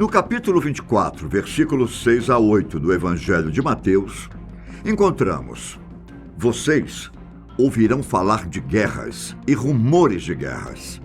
No capítulo 24, versículos 6 a 8 do Evangelho de Mateus, encontramos: vocês ouvirão falar de guerras e rumores de guerras,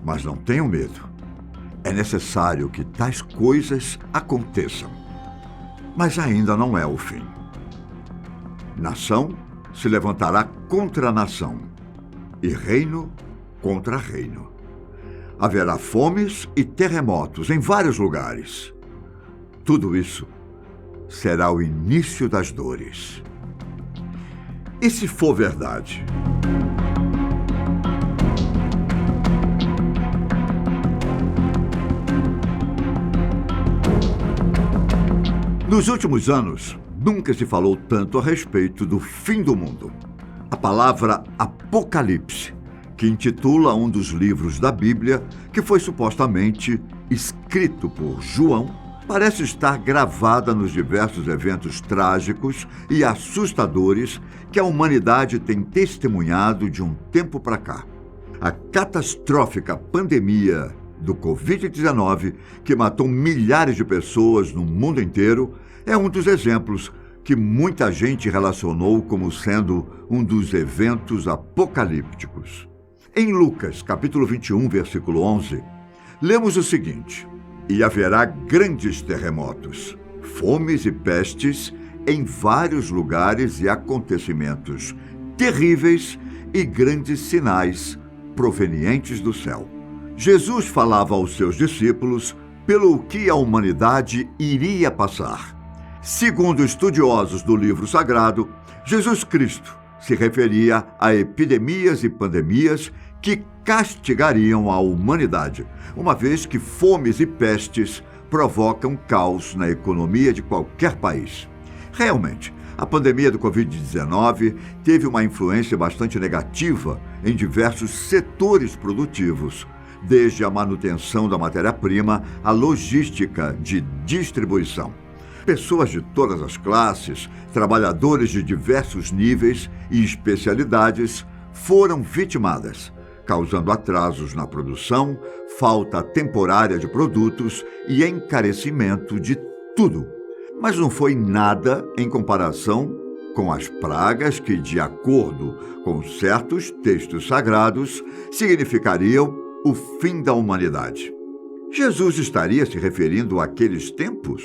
mas não tenham medo. É necessário que tais coisas aconteçam, mas ainda não é o fim. Nação se levantará contra nação, e reino contra reino. Haverá fomes e terremotos em vários lugares. Tudo isso será o início das dores. E se for verdade? Nos últimos anos, nunca se falou tanto a respeito do fim do mundo. A palavra Apocalipse, que intitula um dos livros da Bíblia, que foi supostamente escrito por João, parece estar gravada nos diversos eventos trágicos e assustadores que a humanidade tem testemunhado de um tempo para cá. A catastrófica pandemia do Covid-19, que matou milhares de pessoas no mundo inteiro, é um dos exemplos que muita gente relacionou como sendo um dos eventos apocalípticos. Em Lucas, capítulo 21, versículo 11, lemos o seguinte: e haverá grandes terremotos, fomes e pestes em vários lugares e acontecimentos terríveis e grandes sinais provenientes do céu. Jesus falava aos seus discípulos pelo que a humanidade iria passar. Segundo estudiosos do livro sagrado, Jesus Cristo se referia a epidemias e pandemias que castigariam a humanidade, uma vez que fomes e pestes provocam caos na economia de qualquer país. Realmente, a pandemia do Covid-19 teve uma influência bastante negativa em diversos setores produtivos, desde a manutenção da matéria-prima à logística de distribuição. Pessoas de todas as classes, trabalhadores de diversos níveis e especialidades foram vitimadas, causando atrasos na produção, falta temporária de produtos e encarecimento de tudo. Mas não foi nada em comparação com as pragas que, de acordo com certos textos sagrados, significariam o fim da humanidade. Jesus estaria se referindo àqueles tempos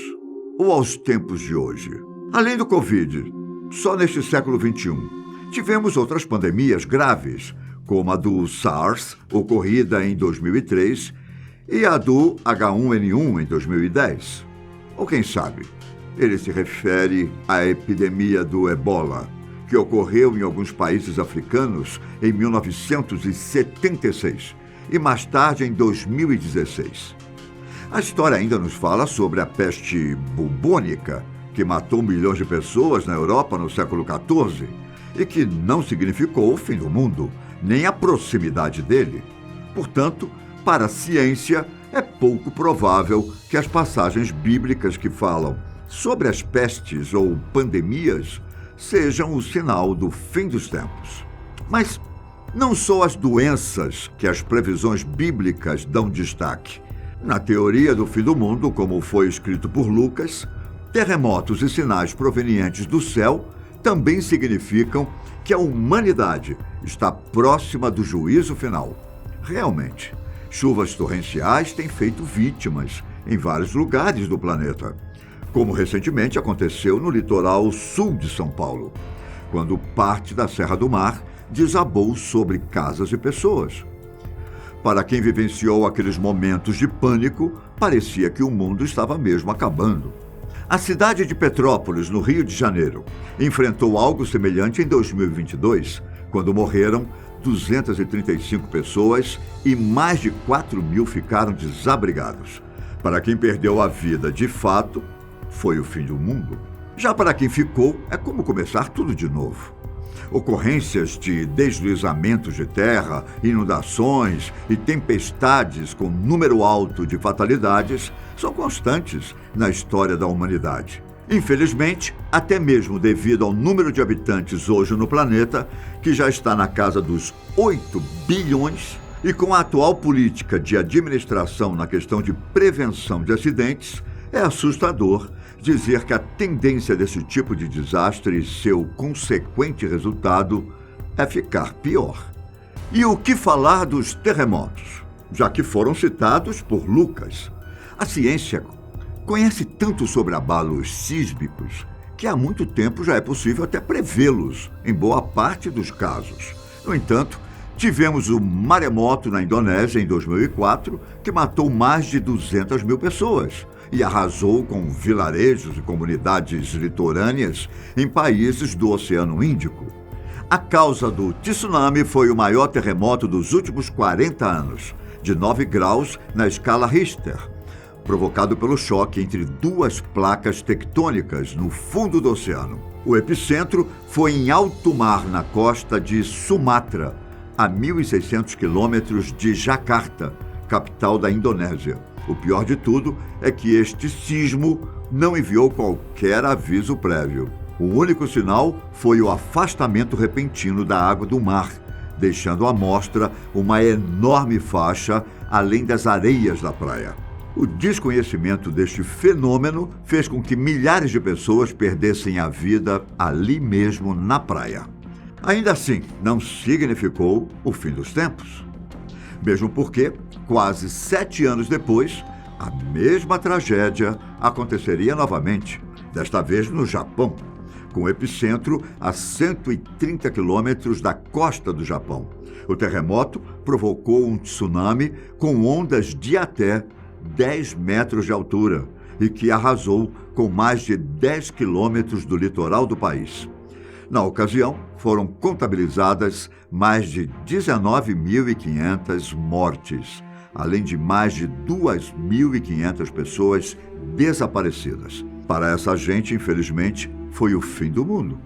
ou aos tempos de hoje? Além do Covid, só neste século XXI, tivemos outras pandemias graves, como a do SARS, ocorrida em 2003, e a do H1N1 em 2010. Ou quem sabe, ele se refere à epidemia do Ebola, que ocorreu em alguns países africanos em 1976 e mais tarde em 2016. A história ainda nos fala sobre a peste bubônica, que matou milhões de pessoas na Europa no século XIV e que não significou o fim do mundo, nem a proximidade dele. Portanto, para a ciência, é pouco provável que as passagens bíblicas que falam sobre as pestes ou pandemias sejam o sinal do fim dos tempos. Mas não são as doenças que as previsões bíblicas dão destaque. Na teoria do fim do mundo, como foi escrito por Lucas, terremotos e sinais provenientes do céu também significam que a humanidade está próxima do juízo final. Realmente, chuvas torrenciais têm feito vítimas em vários lugares do planeta, como recentemente aconteceu no litoral sul de São Paulo, quando parte da Serra do Mar desabou sobre casas e pessoas. Para quem vivenciou aqueles momentos de pânico, parecia que o mundo estava mesmo acabando. A cidade de Petrópolis, no Rio de Janeiro, enfrentou algo semelhante em 2022, quando morreram 235 pessoas e mais de 4.000 ficaram desabrigados. Para quem perdeu a vida de fato, foi o fim do mundo. Já para quem ficou, é como começar tudo de novo. Ocorrências de deslizamentos de terra, inundações e tempestades com número alto de fatalidades são constantes na história da humanidade. Infelizmente, até mesmo devido ao número de habitantes hoje no planeta, que já está na casa dos 8 bilhões, E com a atual política de administração na questão de prevenção de acidentes, é assustador dizer que a tendência desse tipo de desastre e seu consequente resultado é ficar pior. E o que falar dos terremotos, já que foram citados por Lucas? A ciência conhece tanto sobre abalos sísmicos que há muito tempo já é possível até prevê-los em boa parte dos casos. No entanto, tivemos o maremoto na Indonésia em 2004, que matou mais de 200 mil pessoas e arrasou com vilarejos e comunidades litorâneas em países do Oceano Índico. A causa do tsunami foi o maior terremoto dos últimos 40 anos, de 9 graus na escala Richter, provocado pelo choque entre duas placas tectônicas no fundo do oceano. O epicentro foi em alto mar na costa de Sumatra, a 1.600 quilômetros de Jakarta, capital da Indonésia. O pior de tudo é que este sismo não enviou qualquer aviso prévio. O único sinal foi o afastamento repentino da água do mar, deixando à mostra uma enorme faixa além das areias da praia. O desconhecimento deste fenômeno fez com que milhares de pessoas perdessem a vida ali mesmo na praia. Ainda assim, não significou o fim dos tempos. Mesmo porque, quase 7 anos depois, a mesma tragédia aconteceria novamente, desta vez no Japão, com o epicentro a 130 quilômetros da costa do Japão. O terremoto provocou um tsunami com ondas de até 10 metros de altura e que arrasou com mais de 10 quilômetros do litoral do país. Na ocasião, foram contabilizadas mais de 19.500 mortes, além de mais de 2.500 pessoas desaparecidas. Para essa gente, infelizmente, foi o fim do mundo,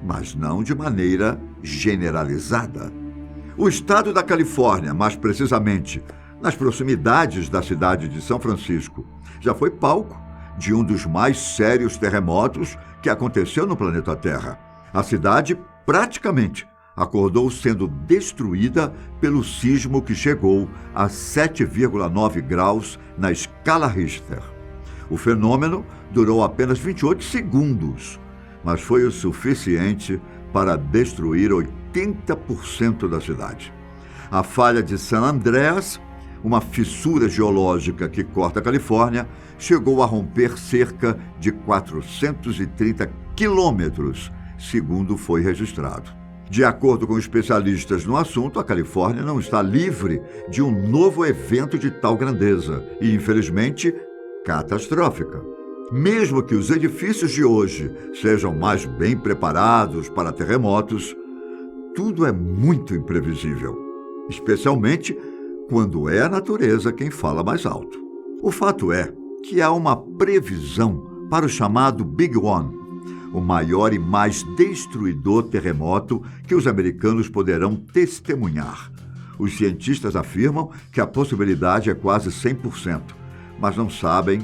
mas não de maneira generalizada. O estado da Califórnia, mais precisamente nas proximidades da cidade de São Francisco, já foi palco de um dos mais sérios terremotos que aconteceu no planeta Terra. A cidade praticamente acordou sendo destruída pelo sismo que chegou a 7,9 graus na escala Richter. O fenômeno durou apenas 28 segundos, mas foi o suficiente para destruir 80% da cidade. A falha de San Andreas, uma fissura geológica que corta a Califórnia, chegou a romper cerca de 430 quilômetros, segundo foi registrado. De acordo com especialistas no assunto, a Califórnia não está livre de um novo evento de tal grandeza e, infelizmente, catastrófica. Mesmo que os edifícios de hoje sejam mais bem preparados para terremotos, tudo é muito imprevisível, especialmente quando é a natureza quem fala mais alto. O fato é que há uma previsão para o chamado Big One, o maior e mais destruidor terremoto que os americanos poderão testemunhar. Os cientistas afirmam que a possibilidade é quase 100%, mas não sabem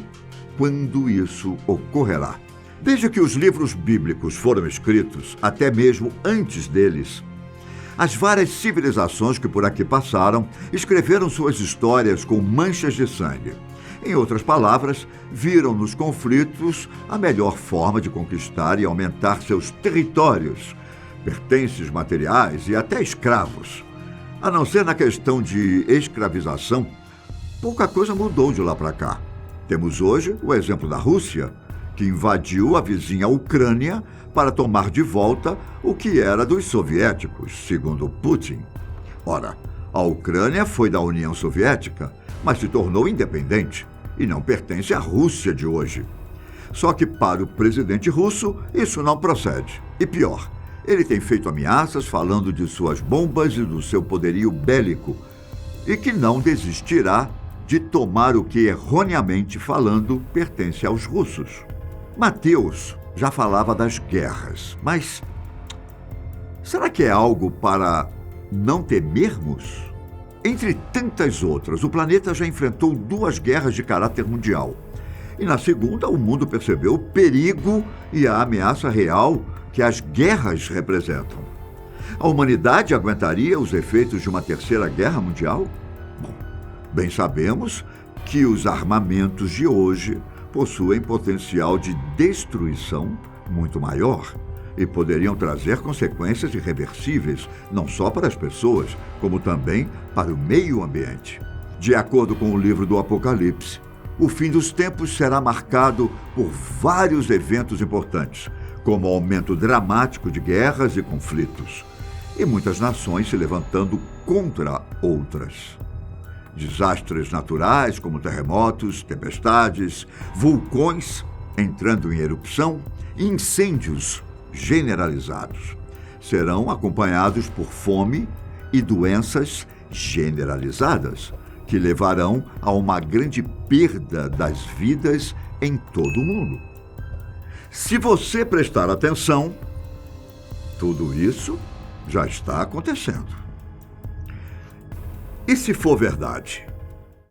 quando isso ocorrerá. Desde que os livros bíblicos foram escritos, até mesmo antes deles, as várias civilizações que por aqui passaram escreveram suas histórias com manchas de sangue. Em outras palavras, viram nos conflitos a melhor forma de conquistar e aumentar seus territórios, pertences materiais e até escravos. A não ser na questão de escravização, pouca coisa mudou de lá para cá. Temos hoje o exemplo da Rússia, que invadiu a vizinha Ucrânia para tomar de volta o que era dos soviéticos, segundo Putin. Ora, a Ucrânia foi da União Soviética, mas se tornou independente e não pertence à Rússia de hoje. Só que para o presidente russo, isso não procede. E pior, ele tem feito ameaças falando de suas bombas e do seu poderio bélico e que não desistirá de tomar o que, erroneamente falando, pertence aos russos. Mateus já falava das guerras, mas será que é algo para não temermos? Entre tantas outras, o planeta já enfrentou 2 guerras de caráter mundial. E na segunda, o mundo percebeu o perigo e a ameaça real que as guerras representam. A humanidade aguentaria os efeitos de uma terceira guerra mundial? Bom, bem sabemos que os armamentos de hoje possuem potencial de destruição muito maior e poderiam trazer consequências irreversíveis, não só para as pessoas, como também para o meio ambiente. De acordo com o livro do Apocalipse, o fim dos tempos será marcado por vários eventos importantes, como o aumento dramático de guerras e conflitos, e muitas nações se levantando contra outras. Desastres naturais, como terremotos, tempestades, vulcões entrando em erupção e incêndios generalizados. Serão acompanhados por fome e doenças generalizadas, que levarão a uma grande perda das vidas em todo o mundo. Se você prestar atenção, tudo isso já está acontecendo. E se for verdade